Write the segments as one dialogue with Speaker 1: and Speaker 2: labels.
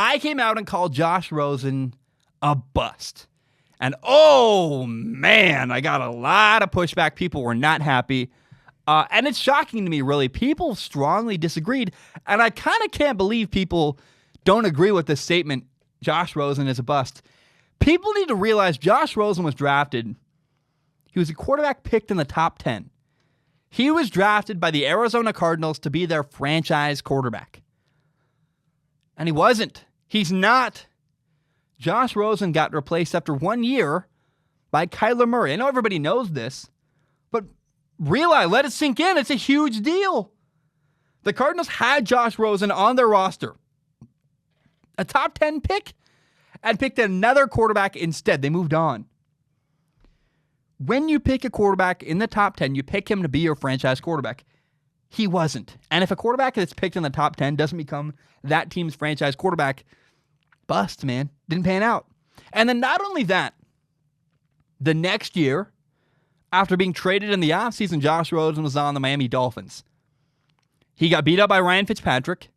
Speaker 1: I came out and called Josh Rosen a bust. And oh man, I got a lot of pushback. People were not happy. And it's shocking to me, really. People strongly disagreed. And I kind of can't believe people don't agree with this statement, Josh Rosen is a bust. People need to realize Josh Rosen was drafted. He was a quarterback picked in the top 10. He was drafted by the Arizona Cardinals to be their franchise quarterback. And he wasn't. He's not. Josh Rosen got replaced after 1 year by Kyler Murray. I know everybody knows this, but realize, let it sink in. It's a huge deal. The Cardinals had Josh Rosen on their roster, a top 10 pick, and picked another quarterback instead. They moved on. When you pick a quarterback in the top 10, you pick him to be your franchise quarterback. He wasn't. And if a quarterback that's picked in the top 10 doesn't become that team's franchise quarterback, bust, man. Didn't pan out. And then not only that, the next year, after being traded in the offseason, Josh Rosen was on the Miami Dolphins. He got beat up by Ryan Fitzpatrick.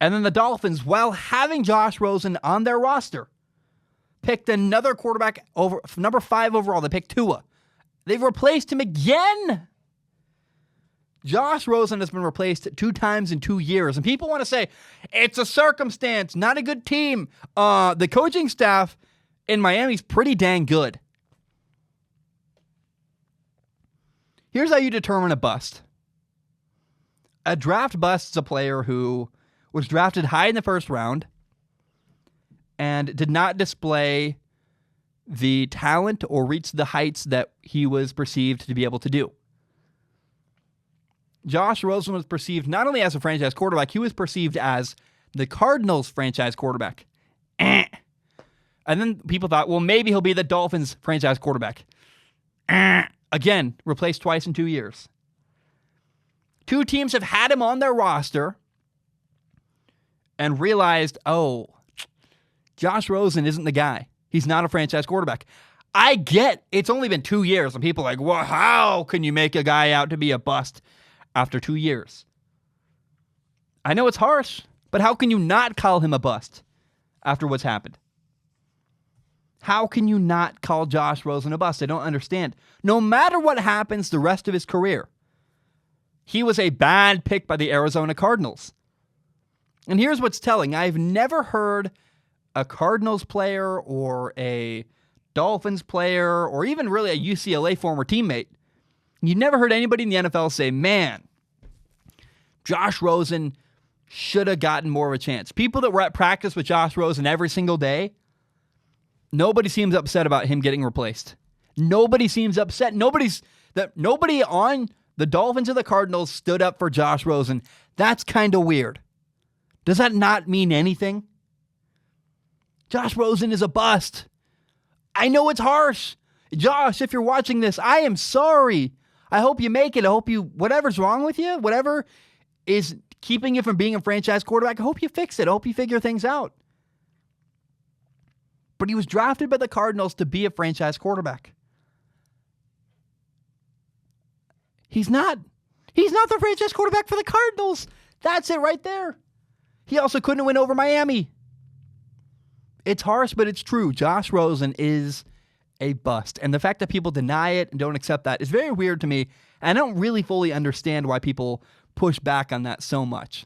Speaker 1: And then the Dolphins, while having Josh Rosen on their roster, picked another quarterback over number 5 overall. They picked Tua. They've replaced him again. Josh Rosen has been replaced 2 times in 2 years. And people want to say, it's a circumstance, not a good team. The coaching staff in Miami is pretty dang good. Here's how you determine a bust. A draft bust is a player who was drafted high in the first round and did not display the talent or reach the heights that he was perceived to be able to do. Josh Rosen was perceived not only as a franchise quarterback, he was perceived as the Cardinals' franchise quarterback. And then people thought, well, maybe he'll be the Dolphins' franchise quarterback. Again, replaced twice in 2 years. 2 teams have had him on their roster and realized, oh, Josh Rosen isn't the guy. He's not a franchise quarterback. I get it's only been 2 years, and people are like, well, how can you make a guy out to be a bust after 2 years? I know it's harsh, but how can you not call him a bust after what's happened? How can you not call Josh Rosen a bust? I don't understand. No matter what happens the rest of his career, he was a bad pick by the Arizona Cardinals. And here's what's telling. I've never heard a Cardinals player or a Dolphins player or even really a UCLA former teammate. You never heard anybody in the NFL say, man, Josh Rosen should have gotten more of a chance. People that were at practice with Josh Rosen every single day, nobody seems upset about him getting replaced. Nobody seems upset. Nobody on the Dolphins or the Cardinals stood up for Josh Rosen. That's kind of weird. Does that not mean anything? Josh Rosen is a bust. I know it's harsh. Josh, if you're watching this, I am sorry. I hope you make it. I hope whatever's wrong with you, whatever is keeping you from being a franchise quarterback, I hope you fix it. I hope you figure things out. But he was drafted by the Cardinals to be a franchise quarterback. He's not the franchise quarterback for the Cardinals. That's it right there. He also couldn't win over Miami. It's harsh, but it's true. Josh Rosen is a bust. And the fact that people deny it and don't accept that is very weird to me. And I don't really fully understand why people push back on that so much.